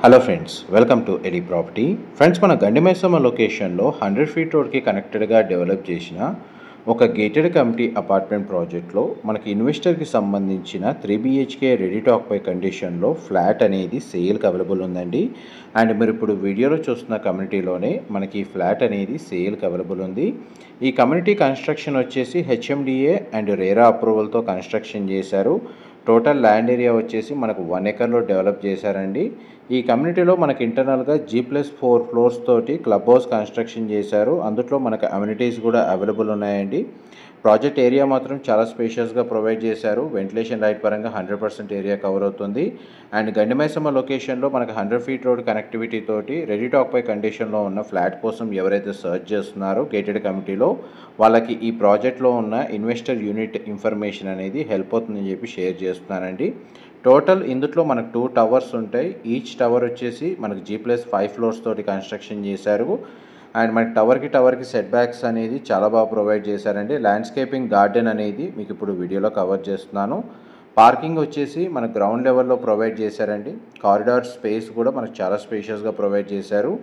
Hello friends, welcome to ED property. Friends, మన గండిమైసమ్మ లొకేషన్లో 100 feet రోడ్కి కనెక్టెడ్గా డెవలప్ చేసిన ఒక గేటెడ్ కమ్యూనిటీ అపార్ట్మెంట్ ప్రాజెక్ట్లో మనకి ఇన్వెస్టర్కి సంబంధించిన 3 BHK రెడీ టు ఆక్యుపై కండిషన్లో ఫ్లాట్ అనేది సేల్కి అవైలబుల్ ఉందండి. అండ్ మీరు ఇప్పుడు వీడియోలో చూస్తున్న కమ్యూనిటీలోనే మనకి ఈ ఫ్లాట్ అనేది సేల్కి అవైలబుల్ ఉంది. ఈ కమ్యూనిటీ కన్స్ట్రక్షన్ వచ్చేసి HMDA అండ్ రేరా అప్రూవల్తో కన్స్ట్రక్షన్ చేశారు. టోటల్ ల్యాండ్ ఏరియా వచ్చేసి మనకు 1 ఎకర్లో డెవలప్ చేశారండి. ఈ కమ్యూనిటీలో మనకి ఇంటర్నల్గా G+4 ఫ్లోర్స్ తోటి క్లబ్ హౌస్ కన్స్ట్రక్షన్ చేశారు. అందులో మనకు అమ్యూనిటీస్ కూడా అవైలబుల్ ఉన్నాయండి. ప్రాజెక్ట్ ఏరియా మాత్రం చాలా స్పేషియస్గా ప్రొవైడ్ చేశారు. వెంటిలేషన్ లైట్ పరంగా 100% ఏరియా కవర్ అవుతుంది. అండ్ గండిమైసమ్మ లొకేషన్లో మనకు 100 ఫీట్ రోడ్ కనెక్టివిటీ తోటి రెడీ టు ఆక్యుపై కండిషన్లో ఉన్న ఫ్లాట్ కోసం ఎవరైతే సర్చ్ చేస్తున్నారో గేటెడ్ కమ్యూనిటీలో వాళ్ళకి ఈ ప్రాజెక్ట్లో ఉన్న ఇన్వెస్టర్ యూనిట్ ఇన్ఫర్మేషన్ అనేది హెల్ప్ అవుతుందని చెప్పి షేర్ చేస్తున్నానండి. టోటల్ ఇందులో మనకు 2 టవర్స్ ఉంటాయి. ఈచ్ టవర్ వచ్చేసి మనకు G+5 ఫ్లోర్స్ తోటి కన్స్ట్రక్షన్ చేశారు. అండ్ మనకి టవర్కి సెట్ బ్యాక్స్ అనేది చాలా బాగా ప్రొవైడ్ చేశారండి. ల్యాండ్స్కేపింగ్ గార్డెన్ అనేది మీకు ఇప్పుడు వీడియోలో కవర్ చేస్తున్నాను. పార్కింగ్ వచ్చేసి మన గ్రౌండ్ లెవెల్లో ప్రొవైడ్ చేశారండి. కారిడార్ స్పేస్ కూడా మనకు చాలా స్పేషియస్గా ప్రొవైడ్ చేశారు.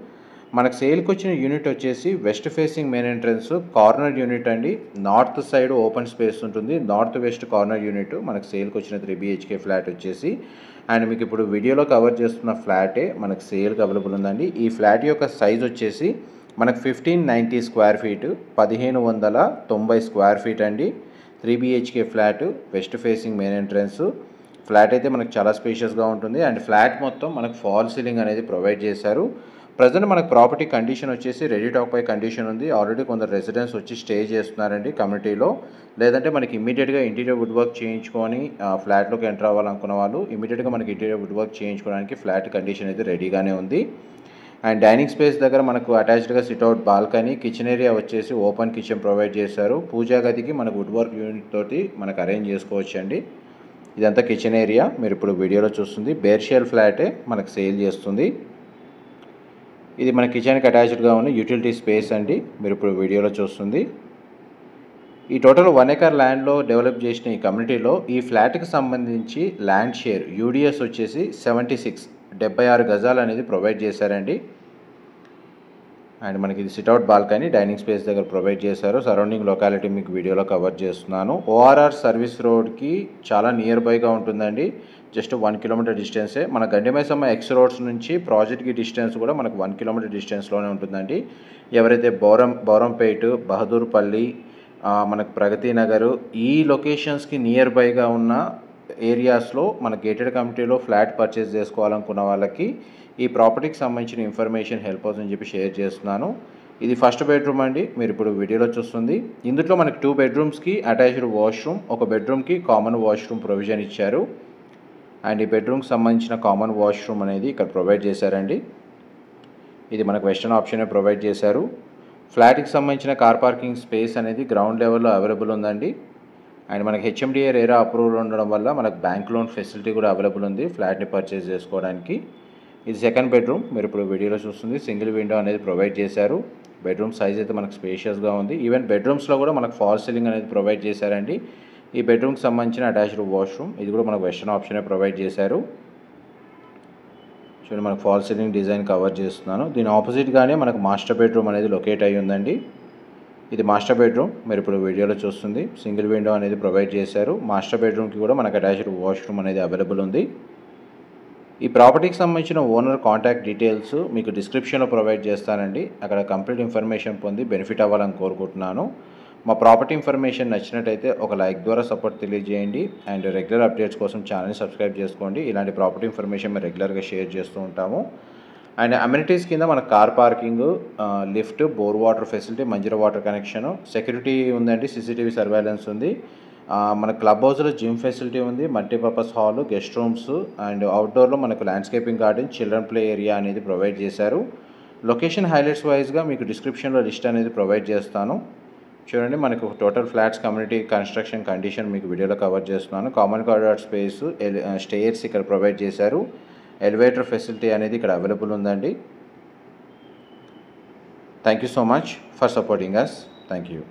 మనకు సేల్కి వచ్చిన యూనిట్ వచ్చేసి west facing main entrance corner unit అండి. నార్త్ సైడ్ ఓపెన్ స్పేస్ ఉంటుంది. నార్త్ వెస్ట్ కార్నర్ యూనిట్ మనకు సేల్కి వచ్చిన 3 BHK ఫ్లాట్ వచ్చేసి. అండ్ మీకు ఇప్పుడు వీడియోలో కవర్ చేస్తున్న ఫ్లాటే మనకు సేల్కి అవైలబుల్ ఉందండి. ఈ ఫ్లాట్ యొక్క సైజ్ వచ్చేసి మనకు 1590 స్క్వేర్ ఫీట్, 1590 స్క్వేర్ ఫీట్ అండి. 3 BHK flat, west facing main entrance flat అయితే మనకు చాలా స్పేషియస్గా ఉంటుంది. అండ్ ఫ్లాట్ మొత్తం మనకు ఫాల్ సీలింగ్ అనేది ప్రొవైడ్ చేశారు. ప్రజెంట్ మనకు ప్రాపర్టీ కండిషన్ వచ్చేసి రెడీ టు ఆక్యుపై కండిషన్ ఉంది. ఆల్రెడీ కొందరు రెసిడెంట్స్ వచ్చి స్టే చేస్తున్నారండి కమ్యూనిటీలో. లేదంటే మనకి ఇమీడియట్గా ఇంటీరియర్ వుడ్ వర్క్ చేయించుకొని ఫ్లాట్లోకి ఎంటర్ అవ్వాలనుకున్న వాళ్ళు ఇమీడియట్గా మనకి ఇంటీరియర్ వుడ్ వర్క్ చేయించుకోవడానికి ఫ్లాట్ కండిషన్ అయితే రెడీగానే ఉంది. అండ్ డైనింగ్ స్పేస్ దగ్గర మనకు అటాచ్డ్గా సిట్అవుట్ బాల్కనీ, కిచెన్ ఏరియా వచ్చేసి ఓపెన్ కిచెన్ ప్రొవైడ్ చేశారు. పూజా గదికి మనకు వుడ్ వర్క్ యూనిట్ తోటి మనకు అరేంజ్ చేసుకోవచ్చు అండి. ఇదంతా కిచెన్ ఏరియా మీరు ఇప్పుడు వీడియోలో చూస్తుంది. బేర్షియల్ ఫ్లాటే మనకు సేల్ చేస్తుంది. ఇది మన కిచెన్కి అటాచ్డ్గా ఉన్న యూటిలిటీ స్పేస్ అండి మీరు ఇప్పుడు వీడియోలో చూస్తుంది. ఈ టోటల్ 1 ఎకర్ ల్యాండ్లో డెవలప్ చేసిన ఈ కమ్యూనిటీలో ఈ ఫ్లాట్కి సంబంధించి ల్యాండ్ షేర్ UDS వచ్చేసి 76 గజాలు అనేది ప్రొవైడ్ చేశారండి. అండ్ మనకి ఇది సిట్అవుట్ బాల్కనీ, డైనింగ్ స్పేస్ దగ్గర ప్రొవైడ్ చేశారు. సరౌండింగ్ లొకాలిటీ మీకు వీడియోలో కవర్ చేస్తున్నాను. ORR సర్వీస్ రోడ్కి చాలా నియర్ బైగా ఉంటుందండి. జస్ట్ 1 కిలోమీటర్ డిస్టెన్సే. మన గండిమైసమ్మ ఎక్స్ రోడ్స్ నుంచి ప్రాజెక్ట్కి డిస్టెన్స్ కూడా మనకు 1 కిలోమీటర్ డిస్టెన్స్లోనే ఉంటుందండి. ఎవరైతే బౌరంపేట్, బహదూర్పల్లి, మనకు ప్రగతి నగర్ ఈ లొకేషన్స్కి నియర్ బైగా ఉన్న ఏరియాస్లో మన గేటెడ్ కమ్యూనిటీలో ఫ్లాట్ పర్చేస్ చేసుకోవాలనుకున్న వాళ్ళకి ఈ ప్రాపర్టీకి సంబంధించిన ఇన్ఫర్మేషన్ హెల్ప్ అవుతుందని చెప్పి షేర్ చేస్తున్నాను. ఇది ఫస్ట్ బెడ్రూమ్ అండి మీరు ఇప్పుడు వీడియోలో చూస్తుంది. ఇందులో మనకి 2 బెడ్రూమ్స్కి అటాచ్డ్ వాష్రూమ్, ఒక బెడ్రూమ్కి కామన్ వాష్రూమ్ ప్రొవిజన్ ఇచ్చారు. అండ్ ఈ బెడ్రూమ్కి సంబంధించిన కామన్ వాష్రూమ్ అనేది ఇక్కడ ప్రొవైడ్ చేశారండి. ఇది మనకు వెస్టర్న్ ఆప్షనే ప్రొవైడ్ చేశారు. ఫ్లాట్కి సంబంధించిన కార్ పార్కింగ్ స్పేస్ అనేది గ్రౌండ్ లెవెల్లో అవైలబుల్ ఉందండి. అండ్ మనకి HMDA రేరా అప్రూవల్ ఉండడం వల్ల మనకు బ్యాంక్ లోన్ ఫెసిలిటీ కూడా అవైలబుల్ ఉంది ఫ్లాట్ని పర్చేస్ చేసుకోవడానికి. ఇది సెకండ్ బెడ్రూమ్ మీరు ఇప్పుడు వీడియోలో చూస్తుంది. సింగిల్ విండో అనేది ప్రొవైడ్ చేశారు. బెడ్రూమ్ సైజ్ అయితే మనకు స్పేషియస్గా ఉంది. ఈవెన్ బెడ్రూమ్స్లో కూడా మనకు ఫాల్ సీలింగ్ అనేది ప్రొవైడ్ చేశారండి. ఈ బెడ్రూమ్కి సంబంధించిన అటాచ్డ్ వాష్రూమ్ ఇది కూడా మనకు వెస్టర్న్ ఆప్షనే ప్రొవైడ్ చేశారు. చూడండి మనకు ఫాల్ సీలింగ్ డిజైన్ కవర్ చేస్తున్నాను. దీని ఆపోజిట్గానే మనకు మాస్టర్ బెడ్రూమ్ అనేది లొకేట్ అయ్యి ఉందండి. ఇది మాస్టర్ బెడ్రూమ్ మీరు ఇప్పుడు వీడియోలో చూస్తుంది. సింగిల్ విండో అనేది ప్రొవైడ్ చేశారు. మాస్టర్ బెడ్రూమ్కి కూడా మనకు అటాచ్డ్ వాష్రూమ్ అనేది అవైలబుల్ ఉంది. ఈ ప్రాపర్టీకి సంబంధించిన ఓనర్ కాంటాక్ట్ డీటెయిల్స్ మీకు డిస్క్రిప్షన్లో ప్రొవైడ్ చేస్తానండి. అక్కడ కంప్లీట్ ఇన్ఫర్మేషన్ పొంది బెనిఫిట్ అవ్వాలని కోరుకుంటున్నాను. మా ప్రాపర్టీ ఇన్ఫర్మేషన్ నచ్చినట్టయితే ఒక లైక్ ద్వారా సపోర్ట్ తెలియజేయండి. అండ్ రెగ్యులర్ అప్డేట్స్ కోసం ఛానల్ని సబ్స్క్రైబ్ చేసుకోండి. ఇలాంటి ప్రాపర్టీ ఇన్ఫర్మేషన్ మేము రెగ్యులర్గా షేర్ చేస్తూ ఉంటాము. అండ్ అమ్యూనిటీస్ కింద మన car parking, lift, bore water facility, Manjira water connection, security ఉందండి, CCTV సర్వేలెన్స్ ఉంది. మన క్లబ్ హౌస్లో జిమ్ ఫెసిలిటీ ఉంది, multipurpose hall, guest rooms and అవుట్డోర్లో మనకు landscaping garden, children play area అనేది ప్రొవైడ్ చేశారు. లొకేషన్ హైలైట్స్ వైజ్గా మీకు డిస్క్రిప్షన్లో లిస్ట్ అనేది ప్రొవైడ్ చేస్తాను. చూడండి మనకు total flats community construction condition మీకు వీడియోలో కవర్ చేస్తున్నాను. కామన్ కారిడార్ స్పేస్, స్టేర్స్ ఇక్కడ ప్రొవైడ్ చేశారు. ఎలివేటర్ ఫెసిలిటీ అనేది ఇక్కడ అవైలబుల్ ఉందండి. Thank you so much for supporting us. Thank you.